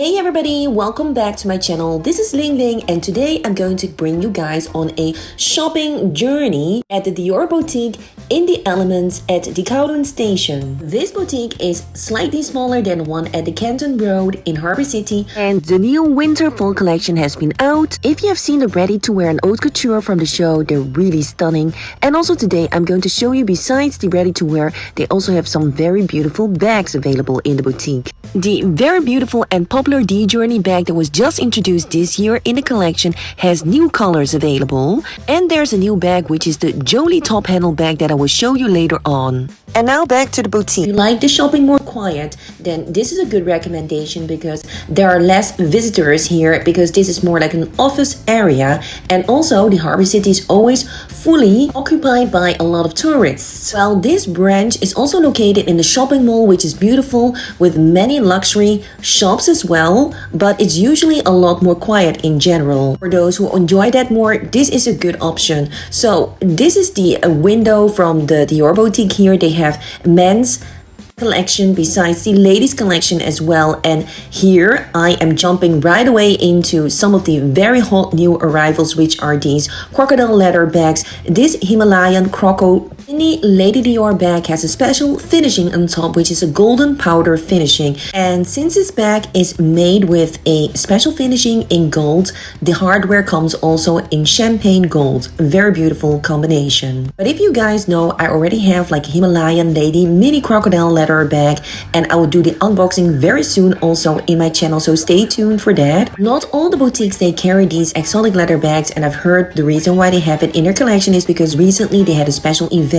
Hey everybody, welcome back to my channel. This is Ling Ling and today I'm going to bring you guys on a shopping journey at the Dior boutique in the Elements at the Kowloon station. This boutique is slightly smaller than one at the Canton Road in Harbour City, and the new winter fall collection has been out. If you have seen the ready-to-wear and haute couture from the show, they're really stunning. And also today I'm going to show you, besides the ready-to-wear, they also have some very beautiful bags available in the boutique. The very beautiful and popular DJourneyBag that was just introduced this year in the collection has new colors available. And there's a new bag, which is the Jolie Top Handle bag that I will show you later on. And now back to the boutique. If you like the shopping more quiet, then this is a good recommendation because there are less visitors here, because this is more like an office area, and also the Harbour City is always fully occupied by a lot of tourists. Well, this branch is also located in the shopping mall, which is beautiful with many luxury shops as well, but it's usually a lot more quiet in general. For those who enjoy that more, this is a good option. So this is the window from the Dior boutique here. They have men's collection besides the ladies collection as well, and here I am jumping right away into some of the very hot new arrivals, which are these crocodile leather bags. This Himalayan Croco Mini Lady Dior bag has a special finishing on top, which is a golden powder finishing, and since this bag is made with a special finishing in gold, the hardware comes also in champagne gold. Very beautiful combination. But if you guys know, I already have like Himalayan Lady mini crocodile leather bag, and I will do the unboxing very soon also in my channel, so stay tuned for that. Not all the boutiques they carry these exotic leather bags, and I've heard the reason why they have it in their collection is because recently they had a special event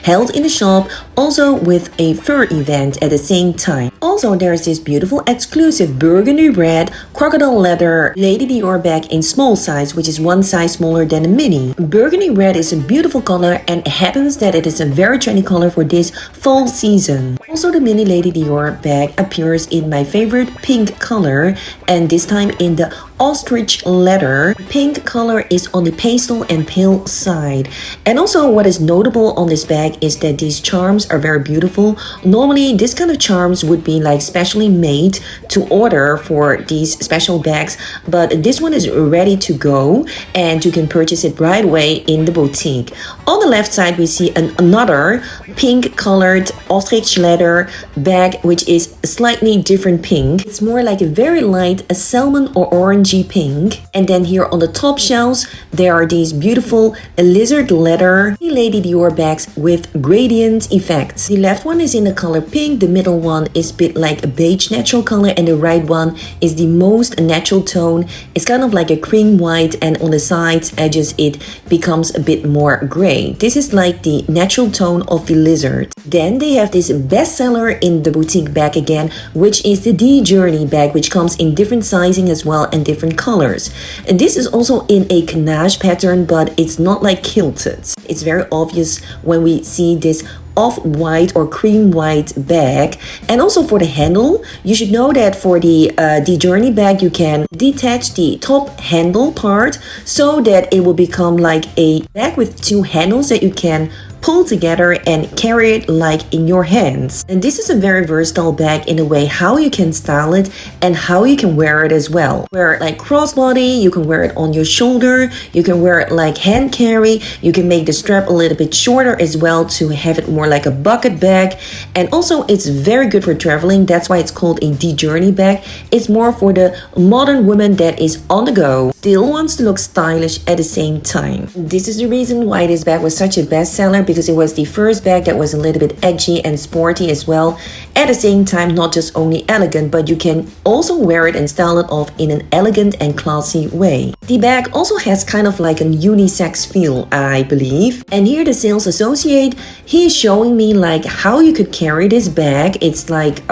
held in the shop, also with a fur event at the same time. Also, there's this beautiful exclusive burgundy red crocodile leather Lady Dior bag in small size, which is one size smaller than a mini. Burgundy red is a beautiful color, and it happens that it is a very trendy color for this fall season. Also, the mini Lady Dior bag appears in my favorite pink color, and this time in the ostrich leather. Pink color is on the pastel and pale side. And also what is notable on this bag is that these charms are very beautiful. Normally this kind of charms would be like specially made to order for these special bags, but this one is ready to go and you can purchase it right away in the boutique. On the left side we see another pink colored ostrich leather bag, which is a slightly different pink. It's more like a very light a salmon or orange pink. And then here on the top shelves there are these beautiful lizard leather Lady Dior bags with gradient effects. The left one is in the color pink, the middle one is a bit like a beige natural color, and the right one is the most natural tone. It's kind of like a cream white, and on the sides edges it becomes a bit more gray. This is like the natural tone of the lizard. Then they have this bestseller in the boutique bag again, which is the DJourneyBag, which comes in different sizing as well and different colors. And this is also in a ganache pattern, but it's not like kilted. It's very obvious when we see this off-white or cream white bag. And also for the handle, you should know that for the DJourneyBag you can detach the top handle part so that it will become like a bag with two handles that you can pull together and carry it like in your hands. And this is a very versatile bag in a way how you can style it and how you can wear it as well. Wear it like crossbody, you can wear it on your shoulder, you can wear it like hand carry, you can make the strap a little bit shorter as well to have it more like a bucket bag. And also it's very good for traveling, that's why it's called a DJourneyBag. It's more for the modern woman that is on the go, still wants to look stylish at the same time. This is the reason why this bag was such a bestseller, because it was the first bag that was a little bit edgy and sporty as well. At the same time, not just only elegant, but you can also wear it and style it off in an elegant and classy way. The bag also has kind of like a unisex feel, I believe. And here the sales associate, he is showing me like how you could carry this bag. It's like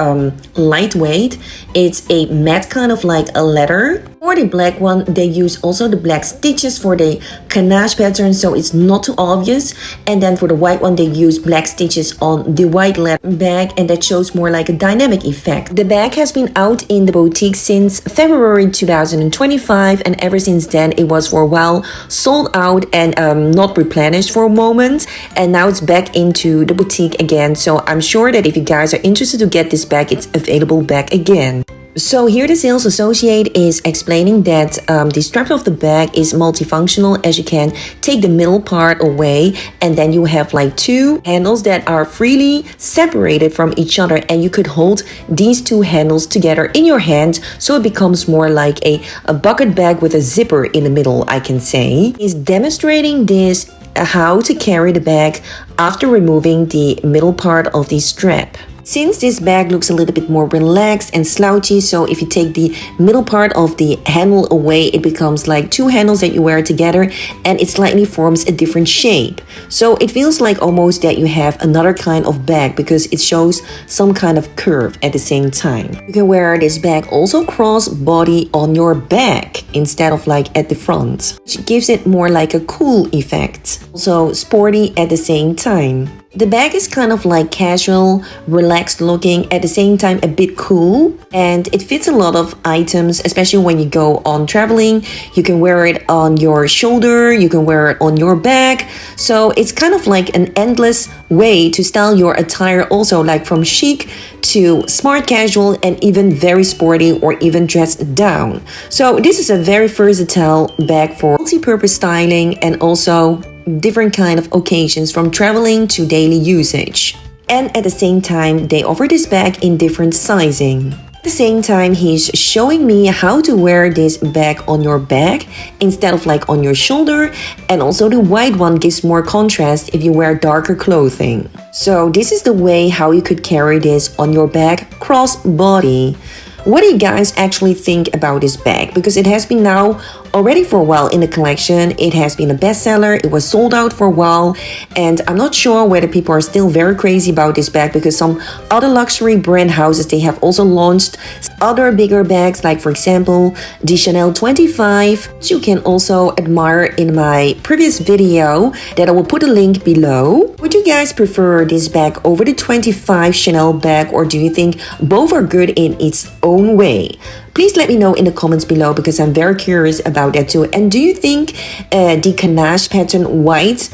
lightweight. It's a matte kind of like a leather. For the black one, they use also the black stitches for the ganache pattern, so it's not too obvious. And then for the white one, they use black stitches on the white leather bag, and that shows more like a dynamic effect. The bag has been out in the boutique since February 2025, and ever since then it was for a while sold out and not replenished for a moment, and now it's back into the boutique again. So I'm sure that if you guys are interested to get this bag, it's available back again. So here the sales associate is explaining that the strap of the bag is multifunctional, as you can take the middle part away and then you have like two handles that are freely separated from each other, and you could hold these two handles together in your hand, so it becomes more like a bucket bag with a zipper in the middle, I can say. He's demonstrating this how to carry the bag after removing the middle part of the strap. Since this bag looks a little bit more relaxed and slouchy, so if you take the middle part of the handle away, it becomes like two handles that you wear together, and it slightly forms a different shape. So it feels like almost that you have another kind of bag because it shows some kind of curve at the same time. You can wear this bag also cross body on your back instead of like at the front, which gives it more like a cool effect. Also sporty at the same time. The bag is kind of like casual, relaxed looking, at the same time a bit cool, and it fits a lot of items, especially when you go on traveling. You can wear it on your shoulder, you can wear it on your back, so it's kind of like an endless way to style your attire, also like from chic to smart casual and even very sporty or even dressed down. So this is a very versatile bag for multi-purpose styling and also different kind of occasions from traveling to daily usage. And at the same time, they offer this bag in different sizing. At the same time, he's showing me how to wear this bag on your back instead of like on your shoulder, and also the white one gives more contrast if you wear darker clothing. So this is the way how you could carry this on your back cross body. What do you guys actually think about this bag? Because it has been now already for a while in the collection. It has been a bestseller. It was sold out for a while, and I'm not sure whether people are still very crazy about this bag, because some other luxury brand houses, they have also launched other bigger bags, like for example the Chanel 25, which you can also admire in my previous video that I will put a link below. Would you guys prefer this bag over the 25 Chanel bag, or do you think both are good in its own way? Please let me know in the comments below, because I'm very curious about that too. And do you think the ganache pattern white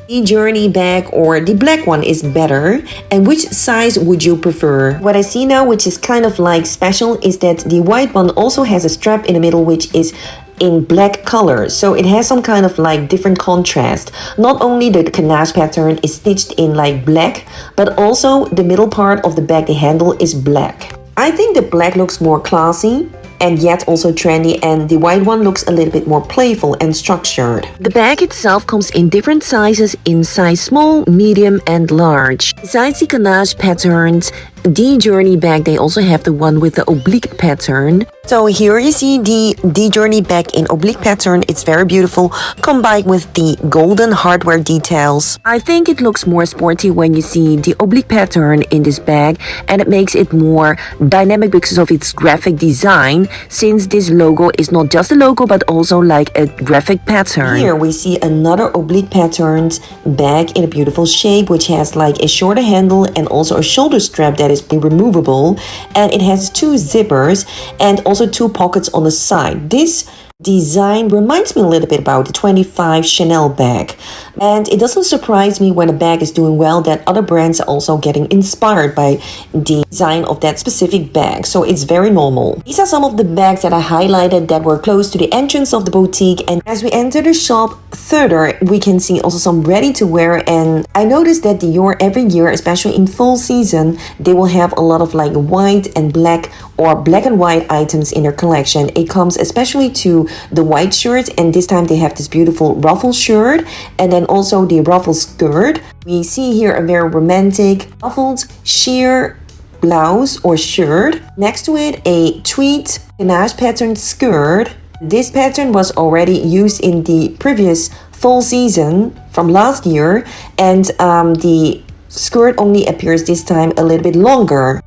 DJourneyBag or the black one is better? And which size would you prefer? What I see now, which is kind of like special, is that the white one also has a strap in the middle, which is in black color, so it has some kind of like different contrast. Not only the ganache pattern is stitched in like black, but also the middle part of the bag, the handle, is black. I think the black looks more classy and yet also trendy, and the white one looks a little bit more playful and structured. The bag itself comes in different sizes, in size small, medium and large. Besides the ganache patterns, DJourneyBag, they also have the one with the oblique pattern. So here you see the DJourneyBag in oblique pattern. It's very beautiful, combined with the golden hardware details. I think it looks more sporty when you see the oblique pattern in this bag, and it makes it more dynamic because of its graphic design, since this logo is not just a logo but also like a graphic pattern. Here we see another oblique patterned bag in a beautiful shape, which has like a shorter handle and also a shoulder strap that is removable, and it has two zippers and also two pockets on the side. This design reminds me a little bit about the 25 Chanel bag, and it doesn't surprise me when a bag is doing well that other brands are also getting inspired by the design of that specific bag, so it's very normal. These are some of the bags that I highlighted that were close to the entrance of the boutique, and as we enter the shop further, we can see also some ready to wear. And I noticed that Dior every year, especially in fall season, they will have a lot of like white and black or black and white items in their collection. It comes especially to the white shirts, and this time they have this beautiful ruffle shirt and then also the ruffle skirt. We see here a very romantic ruffled sheer blouse or shirt. Next to it, a tweed ganache pattern skirt. This pattern was already used in the previous fall season from last year, and the skirt only appears this time a little bit longer.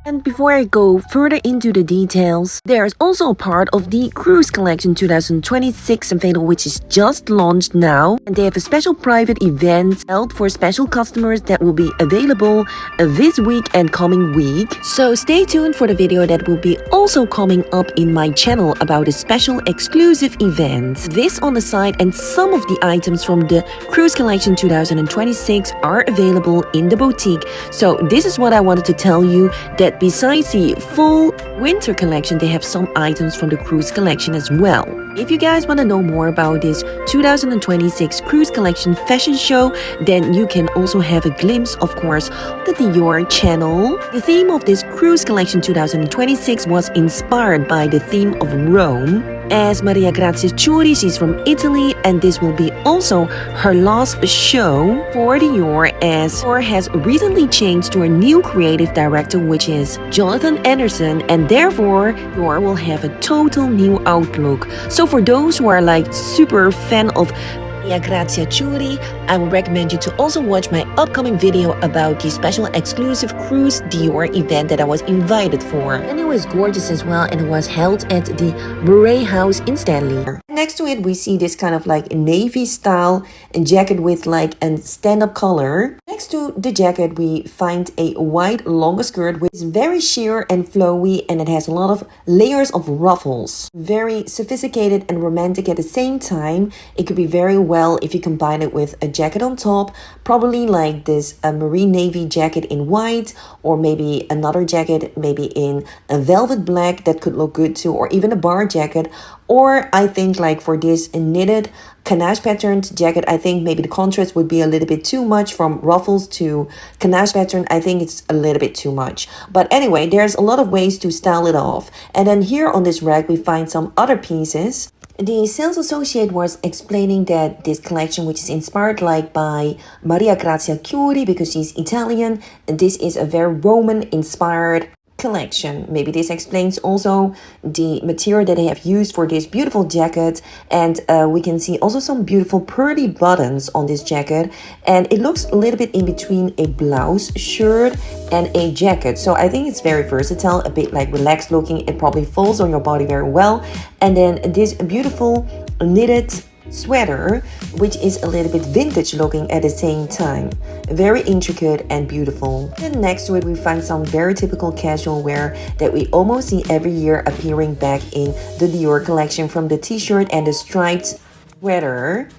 And before I go further into the details, there's also a part of the Cruise Collection 2026 available, which is just launched now, and they have a special private event held for special customers that will be available this week and coming week. So stay tuned for the video that will be also coming up in my channel about a special exclusive event. This on the side, and some of the items from the Cruise Collection 2026 are available in the boutique. So this is what I wanted to tell you, that Besides the full winter collection, they have some items from the cruise collection as well. If you guys want to know more about this 2026 cruise collection fashion show, then you can also have a glimpse, of course, of the Dior channel. The theme of this cruise collection 2026 was inspired by the theme of Rome. As Maria Grazia Chiuri, she's from Italy, and this will be also her last show for Dior, as Dior has recently changed to a new creative director, which is Jonathan Anderson, and therefore Dior will have a total new outlook. So for those who are like super fan of Grazia Chiuri, I would recommend you to also watch my upcoming video about the special exclusive cruise Dior event that I was invited for. And it was gorgeous as well, and it was held at the Beret House in Stanley. Next to it, we see this kind of like navy style jacket with like a stand-up collar. Next to the jacket, we find a white longer skirt which is very sheer and flowy, and it has a lot of layers of ruffles. Very sophisticated and romantic at the same time. It could be very well if you combine it with a jacket on top, probably like this marine navy jacket in white, or maybe another jacket maybe in a velvet black that could look good too, or even a bar jacket. Or I think like for this knitted canache patterned jacket, I think maybe the contrast would be a little bit too much from ruffles to canache pattern. I think it's a little bit too much. But anyway, there's a lot of ways to style it off. And then here on this rack, we find some other pieces. The sales associate was explaining that this collection, which is inspired like by Maria Grazia Chiuri because she's Italian, and this is a very Roman inspired collection. Maybe this explains also the material that they have used for this beautiful jacket, and we can see also some beautiful pearly buttons on this jacket, and it looks a little bit in between a blouse, shirt and a jacket. So I think it's very versatile, a bit like relaxed looking. It probably folds on your body very well. And then this beautiful knitted sweater, which is a little bit vintage looking at the same time. Very intricate and beautiful. And next to it, we find some very typical casual wear that we almost see every year appearing back in the Dior collection, from the t-shirt and the striped sweater.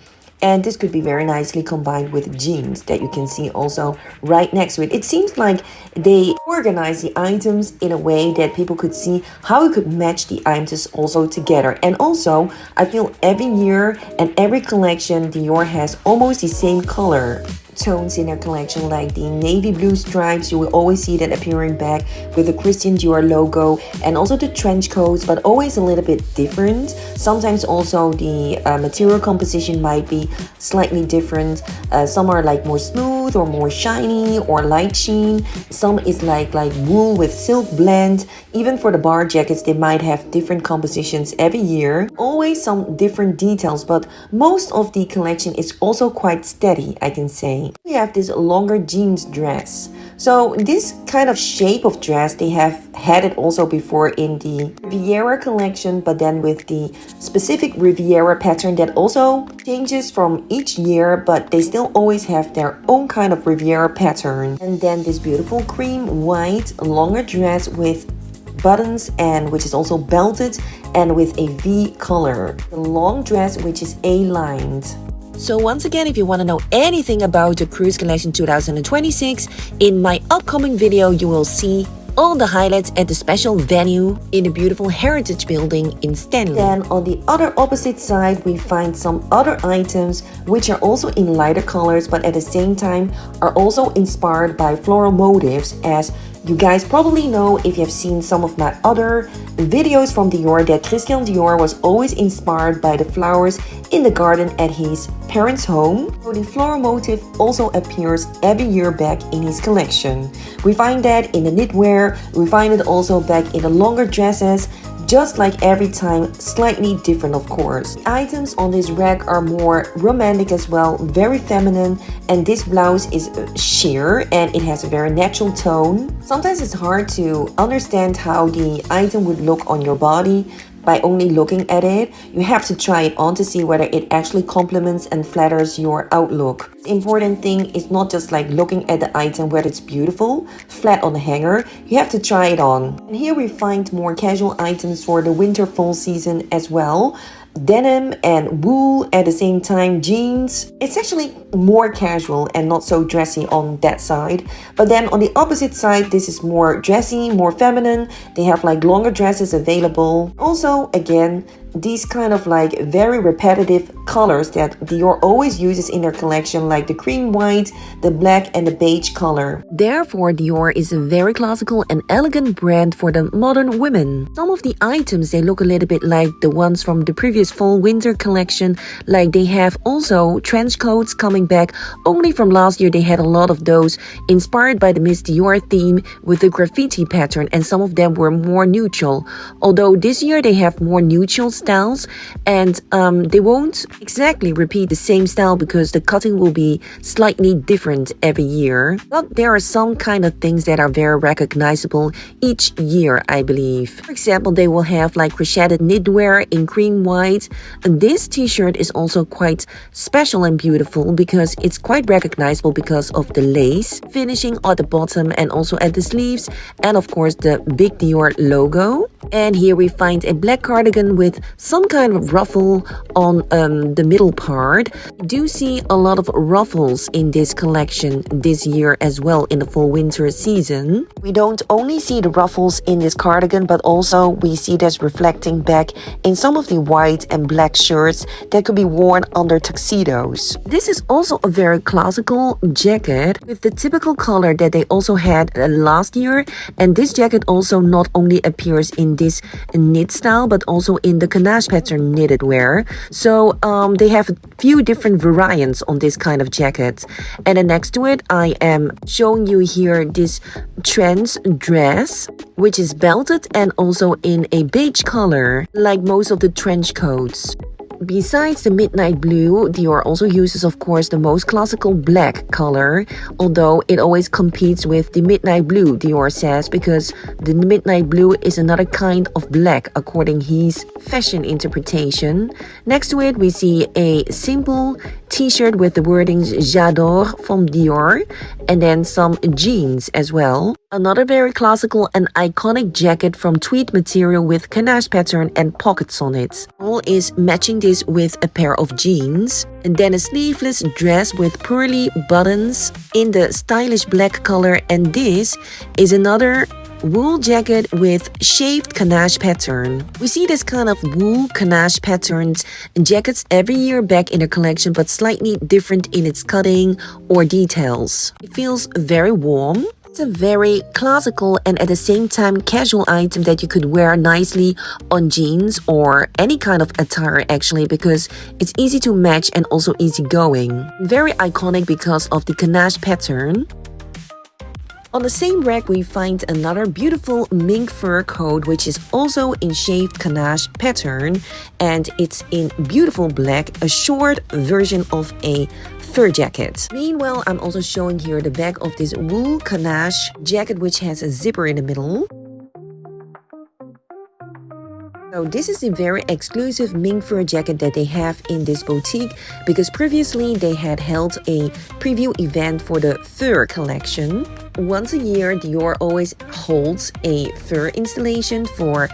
And this could be very nicely combined with jeans that you can see also right next to it. It seems like they organize the items in a way that people could see how you could match the items also together. And also, I feel every year and every collection, Dior has almost the same color tones in their collection, like the navy blue stripes. You will always see that appearing back with the Christian Dior logo, and also the trench coats, but always a little bit different. Sometimes also the material composition might be slightly different. Some are like more smooth or more shiny or light sheen. Some is like wool with silk blend. Even for the bar jackets, they might have different compositions every year. Always some different details, but most of the collection is also quite steady, I can say. We have this longer jeans dress. So this kind of shape of dress, they have had it also before in the Riviera collection, but then with the specific Riviera pattern that also changes from each year, but they still always have their own kind of Riviera pattern. And then this beautiful cream white longer dress with buttons, and which is also belted and with a V color. The long dress, which is A-lined. So once again, if you want to know anything about the Cruise Collection 2026, in my upcoming video, you will see all the highlights at the special venue in the beautiful heritage building in Stanley. Then on the other opposite side, we find some other items which are also in lighter colors, but at the same time are also inspired by floral motifs. As you guys probably know, if you have seen some of my other videos from Dior, that Christian Dior was always inspired by the flowers in the garden at his parents' home. So the floral motif also appears every year back in his collection. We find that in the knitwear, we find it also back in the longer dresses, just like every time, slightly different of course. The items on this rack are more romantic as well, very feminine, and this blouse is sheer and it has a very natural tone. Sometimes it's hard to understand how the item would look on your body by only looking at it. You have to try it on to see whether it actually complements and flatters your outlook. The important thing is not just like looking at the item whether it's beautiful, flat on the hanger. You have to try it on. And here we find more casual items for the winter fall season as well. denim and wool, at the same time jeans. It's actually more casual and not so dressy on that side. But then on the opposite side, this is more dressy, more feminine. They have like longer dresses available. Also, again, these kind of like very repetitive colors that Dior always uses in their collection, like the cream white, the black and the beige color. Therefore, Dior is a very classical and elegant brand for the modern women. Some of the items, they look a little bit like the ones from the previous fall winter collection, like they have also trench coats coming back. Only from last year they had a lot of those inspired by the Miss Dior theme with the graffiti pattern, and some of them were more neutral. Although this year they have more neutral styles, and they won't exactly repeat the same style because the cutting will be slightly different every year. But there are some kind of things that are very recognizable each year, I believe. For example, they will have like crocheted knitwear in cream white. And this t-shirt is also quite special and beautiful because it's quite recognizable because of the lace finishing at the bottom and also at the sleeves, and of course the big Dior logo. And here we find a black cardigan with some kind of ruffle on the middle part. You do see a lot of ruffles in this collection this year as well in the fall winter season. We don't only see the ruffles in this cardigan, but also we see this reflecting back in some of the white and black shirts that could be worn under tuxedos. This is also a very classical jacket with the typical color that they also had last year, and this jacket also not only appears in this knit style but also in the ganache pattern knitted wear. So they have a few different variants on this kind of jacket. And then next to it, I am showing you here this trench dress, which is belted and also in a beige color, like most of the trench coats. Besides the midnight blue, Dior also uses, of course, the most classical black color, although it always competes with the midnight blue, Dior says, because the midnight blue is another kind of black according his fashion interpretation. Next to it, we see a simple t-shirt with the wordings J'adore from Dior, and then some jeans as well. Another very classical and iconic jacket from tweed material with ganache pattern and pockets on it. All is matching this with a pair of jeans. And then a sleeveless dress with pearly buttons in the stylish black color. And this is another wool jacket with shaved ganache pattern. We see this kind of wool ganache patterns and jackets every year back in the collection, but slightly different in its cutting or details. It feels very warm. It's a very classical and at the same time casual item that you could wear nicely on jeans or any kind of attire actually, because it's easy to match and also easygoing. Very iconic because of the ganache pattern. On the same rack, we find another beautiful mink fur coat, which is also in shaved ganache pattern, and it's in beautiful black, a short version of a fur jacket. Meanwhile, I'm also showing here the back of this wool ganache jacket, which has a zipper in the middle. So this is a very exclusive mink fur jacket that they have in this boutique, because previously they had held a preview event for the fur collection. Once a year, Dior always holds a fur installation for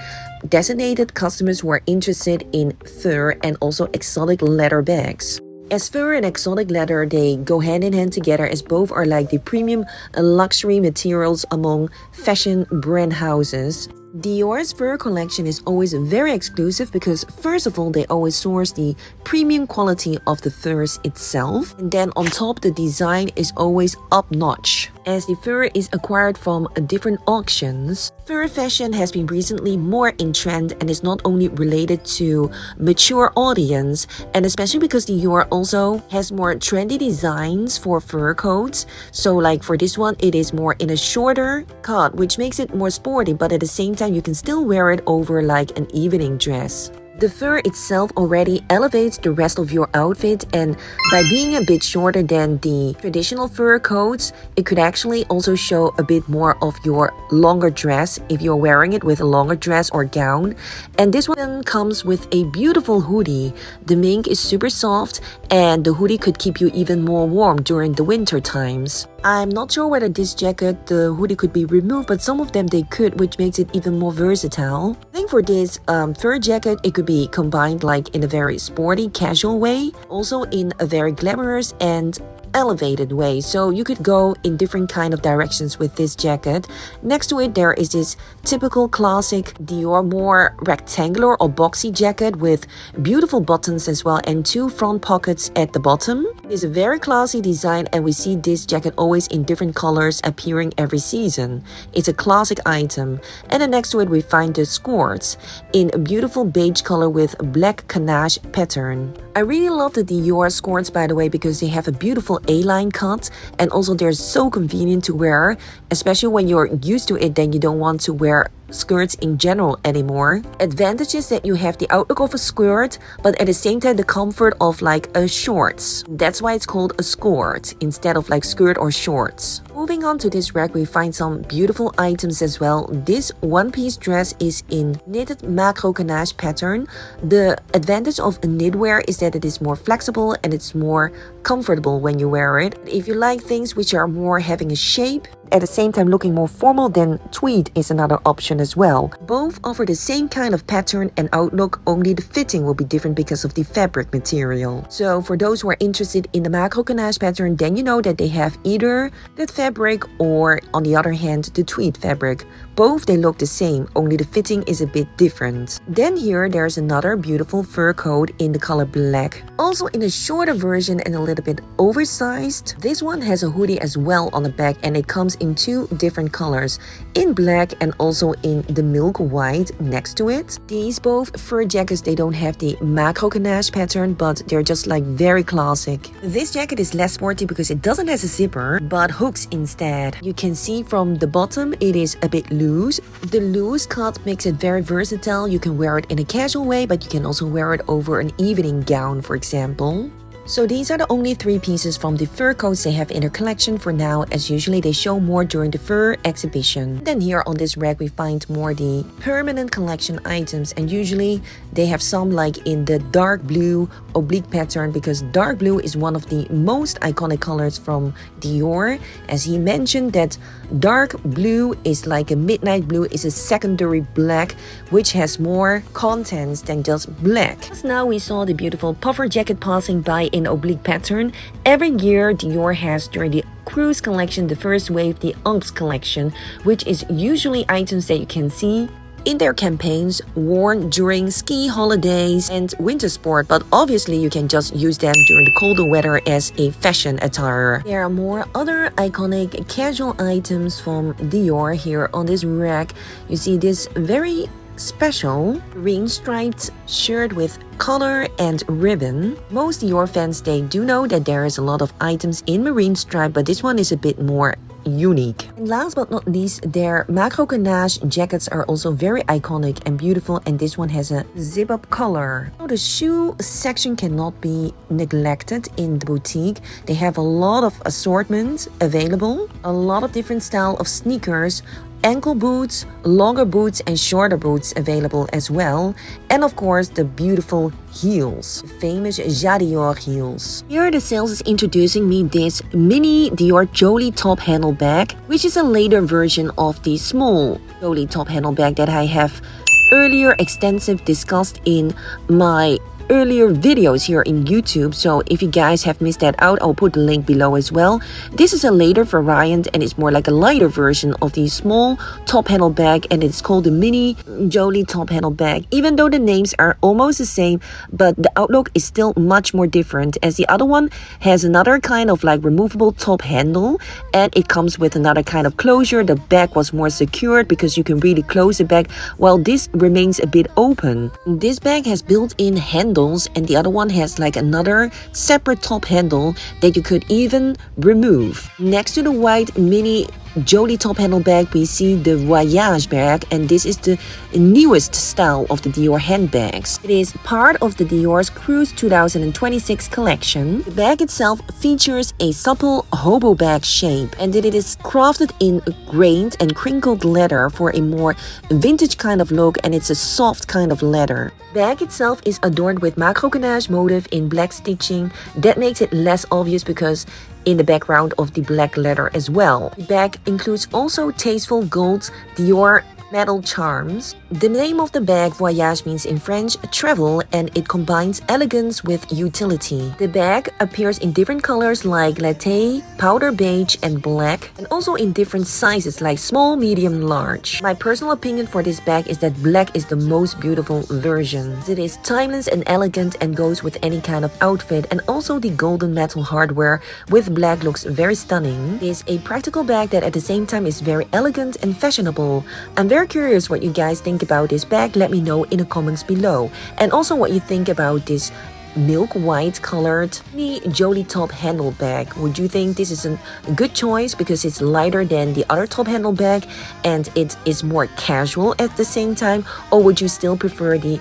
designated customers who are interested in fur and also exotic leather bags. As fur and exotic leather, they go hand in hand together, as both are like the premium luxury materials among fashion brand houses. Dior's fur collection is always very exclusive because, first of all, they always source the premium quality of the furs itself, and then on top the design is always up-notch, as the fur is acquired from different auctions. Fur fashion has been recently more in trend and is not only related to mature audience, and especially because Dior also has more trendy designs for fur coats. So like for this one, it is more in a shorter cut, which makes it more sporty, but at the same time you can still wear it over like an evening dress. The fur itself already elevates the rest of your outfit, and by being a bit shorter than the traditional fur coats, it could actually also show a bit more of your longer dress if you're wearing it with a longer dress or gown. And this one comes with a beautiful hoodie. The mink is super soft, and the hoodie could keep you even more warm during the winter times. I'm not sure whether this jacket, the hoodie could be removed, but some of them they could, which makes it even more versatile. I think for this fur jacket, it could be combined like in a very sporty, casual way, also in a very glamorous and elevated way, so you could go in different kind of directions with this jacket. Next to it there is this typical classic Dior more rectangular or boxy jacket with beautiful buttons as well and 2 front pockets at the bottom. It's a very classy design and we see this jacket always in different colors appearing every season. It's a classic item. And then next to it we find the skirts in a beautiful beige color with black ganache pattern. I really love the Dior skirts, by the way, because they have a beautiful A-line cut and also they're so convenient to wear, especially when you're used to it, then you don't want to wear skirts in general anymore. Advantages that you have the outlook of a skirt, but at the same time the comfort of like a shorts. That's why it's called a skirt instead of like skirt or shorts. Moving on to this rack, we find some beautiful items as well. This one-piece dress is in knitted macro ganache pattern. The advantage of a knitwear is that it is more flexible and it's more comfortable when you wear it. If you like things which are more having a shape, at the same time looking more formal, then tweed is another option as well. Both offer the same kind of pattern and outlook, only the fitting will be different because of the fabric material. So for those who are interested in the macro ganache pattern, then you know that they have either the fabric or on the other hand the tweed fabric. Both they look the same, only the fitting is a bit different. Then here there's another beautiful fur coat in the color black. Also in a shorter version and a little bit oversized. This one has a hoodie as well on the back and it comes in 2 different colors, in black and also in the milk white next to it. These both fur jackets, they don't have the macro ganache pattern, but they're just like very classic. This jacket is less sporty because it doesn't have a zipper but hooks instead. You can see from the bottom it is a bit loose. The loose cut makes it very versatile. You can wear it in a casual way, but you can also wear it over an evening gown, for example. So these are the only 3 pieces from the fur coats they have in their collection for now, as usually they show more during the fur exhibition. Then here on this rack we find more the permanent collection items, and usually they have some like in the dark blue oblique pattern, because dark blue is one of the most iconic colors from Dior. As he mentioned that dark blue is like a midnight blue, is a secondary black which has more contents than just black. Now we saw the beautiful puffer jacket passing by in oblique pattern. Every year Dior has during the cruise collection, the first wave, the Ux collection, which is usually items that you can see in their campaigns worn during ski holidays and winter sport, but obviously you can just use them during the colder weather as a fashion attire. There are more other iconic casual items from Dior here on this rack. You see this very special green striped shirt with collar and ribbon. Most Dior fans, they do know that there is a lot of items in marine stripe, but this one is a bit more unique. And last but not least, their macro ganache jackets are also very iconic and beautiful, and this one has a zip-up collar. So the shoe section cannot be neglected in the boutique. They have a lot of assortment available, a lot of different style of sneakers, ankle boots, longer boots and shorter boots available as well, and of course the beautiful heels, famous Dior heels. Here the sales is introducing me this Mini Dior Jolie Top Handle bag, which is a later version of the small Jolie Top Handle bag that I have earlier extensive discussed in my earlier videos here in YouTube. So if you guys have missed that out, I'll put the link below as well. This is a later variant and it's more like a lighter version of the small top handle bag, and it's called the Mini Jolie Top Handle bag. Even though the names are almost the same, but the outlook is still much more different, as the other one has another kind of like removable top handle and it comes with another kind of closure. The bag was more secured because you can really close the bag, while this remains a bit open. This bag has built-in handles, and the other one has like another separate top handle that you could even remove. Next to the white Mini Jolie Top Handle bag, we see the Voyage Bag, and this is the newest style of the Dior handbags. It is part of the Dior's Cruise 2026 collection. The bag itself features a supple hobo bag shape, and it is crafted in grained and crinkled leather for a more vintage kind of look, and it's a soft kind of leather. The bag itself is adorned with macro ganache motif in black stitching. That makes it less obvious because in the background of the black leather as well. The bag includes also tasteful gold Dior metal charms. The name of the bag, Voyage, means in French travel, and it combines elegance with utility. The bag appears in different colors like latte, powder beige, and black, and also in different sizes like small, medium, large. My personal opinion for this bag is that black is the most beautiful version. It is timeless and elegant and goes with any kind of outfit, and also the golden metal hardware with black looks very stunning. It is a practical bag that at the same time is very elegant and fashionable. I'm very curious what you guys think about this bag. Let me know in the comments below, and also what you think about this milk white colored Mini Jolie Top Handle bag. Would you think this is a good choice because it's lighter than the other top handle bag and it is more casual at the same time, or would you still prefer the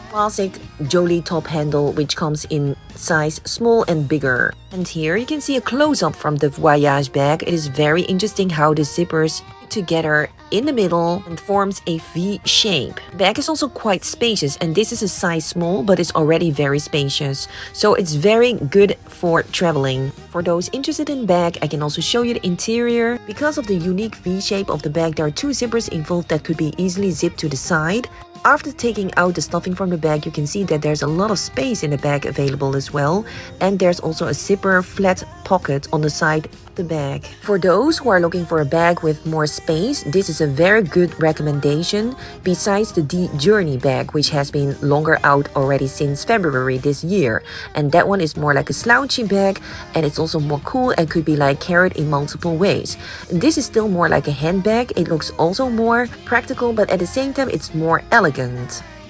classic Jolie Top Handle, which comes in size small and bigger? And here you can see a close-up from the Voyage bag. It is very interesting how the zippers together in the middle and forms a V shape. The bag is also quite spacious, and this is a size small, but it's already very spacious, so it's very good for traveling. For those interested in bag, I can also show you the interior. Because of the unique V shape of the bag, there are two zippers involved that could be easily zipped to the side. After taking out the stuffing from the bag, you can see that there's a lot of space in the bag available as well, and there's also a zipper flat pocket on the side of the bag. For those who are looking for a bag with more space, this is a very good recommendation, besides the DJourneyBag, which has been longer out already since February this year, and that one is more like a slouchy bag, and it's also more cool and could be like carried in multiple ways. This is still more like a handbag. It looks also more practical, but at the same time it's more elegant.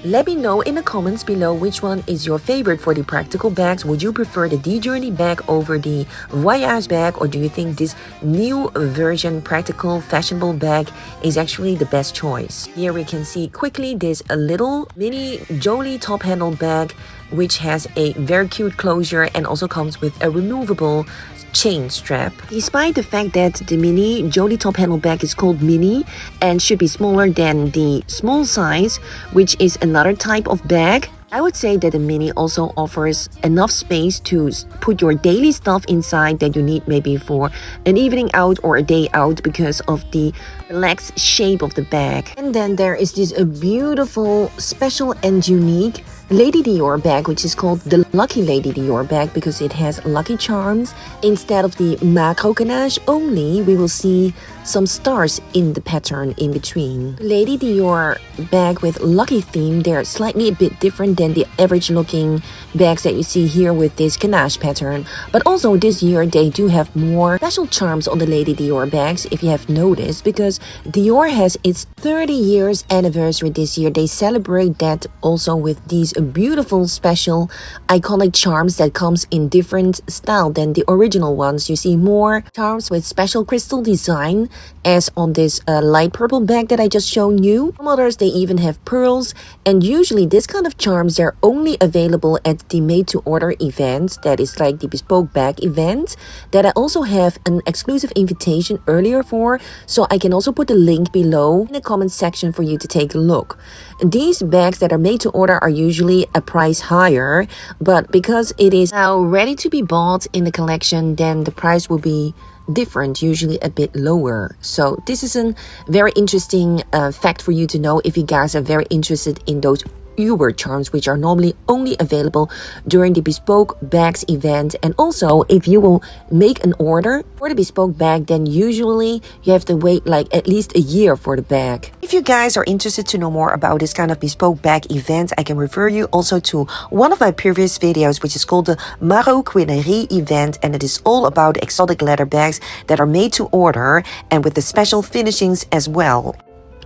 Let me know in the comments below which one is your favorite for the practical bags. Would you prefer the DJourneyBag over the Voyage bag, or do you think this new version practical fashionable bag is actually the best choice? Here we can see quickly this little Mini Jolie Top Handle bag, which has a very cute closure and also comes with a removable chain strap. Despite the fact that the Mini Jolie Top Handle bag is called mini and should be smaller than the small size, which is another type of bag, I would say that the mini also offers enough space to put your daily stuff inside that you need maybe for an evening out or a day out because of the relaxed shape of the bag. And then there is this beautiful, special and unique Lady Dior bag, which is called the Lucky Lady Dior bag because it has lucky charms. Instead of the macro ganache only, we will see some stars in the pattern in between. Lady Dior bag with lucky theme, they're slightly a bit different than the average looking bags that you see here with this ganache pattern. But also this year they do have more special charms on the Lady Dior bags, if you have noticed, because Dior has its 30 years anniversary this year. They celebrate that also with these beautiful special iconic charms that comes in different style than the original ones. You see more charms with special crystal design as on this light purple bag that I just shown you. Some others they even have pearls, and usually this kind of charms they're only available at the made to order event, that is like the bespoke bag event that I also have an exclusive invitation earlier for, so I can also put the link below in the comment section for you to take a look. These bags that are made to order are usually a price higher, but because it is now ready to be bought in the collection, then the price will be different, usually a bit lower. So this is a very interesting fact for you to know if you guys are very interested in those Uber charms, which are normally only available during the bespoke bags event. And also if you will make an order for the bespoke bag, then usually you have to wait like at least a year for the bag. If you guys are interested to know more about this kind of bespoke bag event, I can refer you also to one of my previous videos, which is called the Maroquinerie event, and it is all about exotic leather bags that are made to order and with the special finishings as well.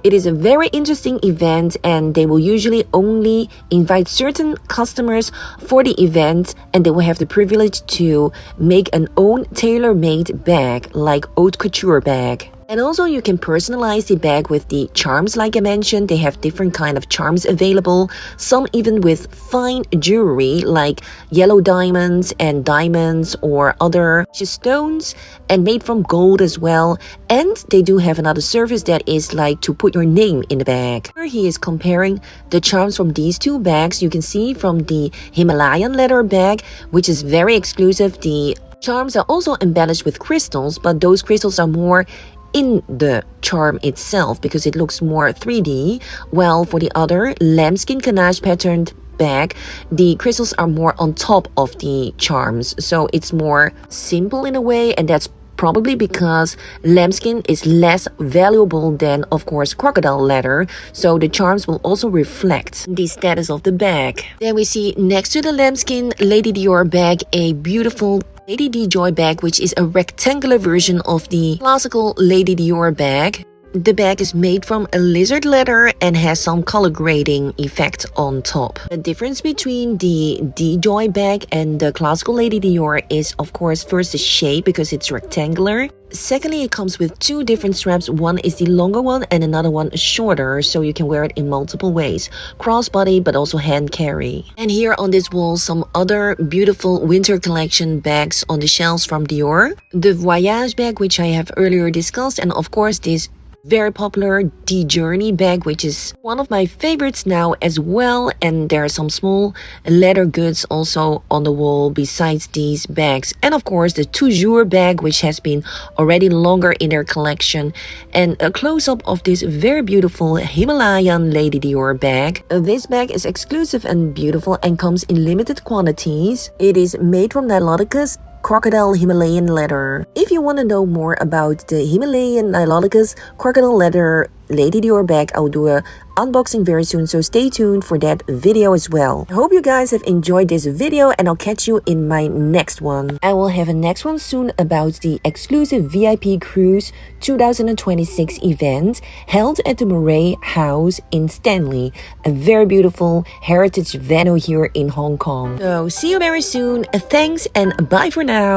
It is a very interesting event, and they will usually only invite certain customers for the event, and they will have the privilege to make an own tailor-made bag like haute couture bag. And also you can personalize the bag with the charms like I mentioned. They have different kind of charms available, some even with fine jewelry like yellow diamonds or other stones, and made from gold as well. And they do have another service that is like to put your name in the bag. Here he is comparing the charms from these two bags. You can see from the Himalayan leather bag, which is very exclusive, the Charms are also embellished with crystals, but those crystals are more in the charm itself because it looks more 3D. While for the other lambskin ganache patterned bag, the crystals are more on top of the charms, so it's more simple in a way, and that's probably because lambskin is less valuable than, of course, crocodile leather, so the charms will also reflect the status of the bag. Then we see next to the lambskin Lady Dior bag a beautiful Lady Dior bag, which is a rectangular version of the classical Lady Dior bag. The bag is made from a lizard leather and has some color grading effect on top. The difference between the DJourneyBag and the classical Lady Dior is, of course, first the shape because it's rectangular. Secondly, it comes with two different straps. One is the longer one and another one shorter, so you can wear it in multiple ways. Crossbody, but also hand carry. And here on this wall, some other beautiful winter collection bags on the shelves from Dior. The Voyage Bag, which I have earlier discussed, and of course this very popular DJourneyBag, which is one of my favorites now as well. And there are some small leather goods also on the wall besides these bags. And of course the Toujours bag, which has been already longer in their collection. And a close-up of this very beautiful Himalayan Lady Dior bag. This bag is exclusive and beautiful and comes in limited quantities. It is made from Niloticus crocodile Himalayan leather. If you want to know more about the Himalayan Niloticus crocodile leather Lady Dior bag, I'll do a unboxing very soon, so stay tuned for that video as well. I hope you guys have enjoyed this video, and I'll catch you in my next one. I will have a next one soon about the exclusive VIP Cruise 2026 event held at the Murray House in Stanley, a very beautiful heritage venue here in Hong Kong. So see you very soon. Thanks and bye for now.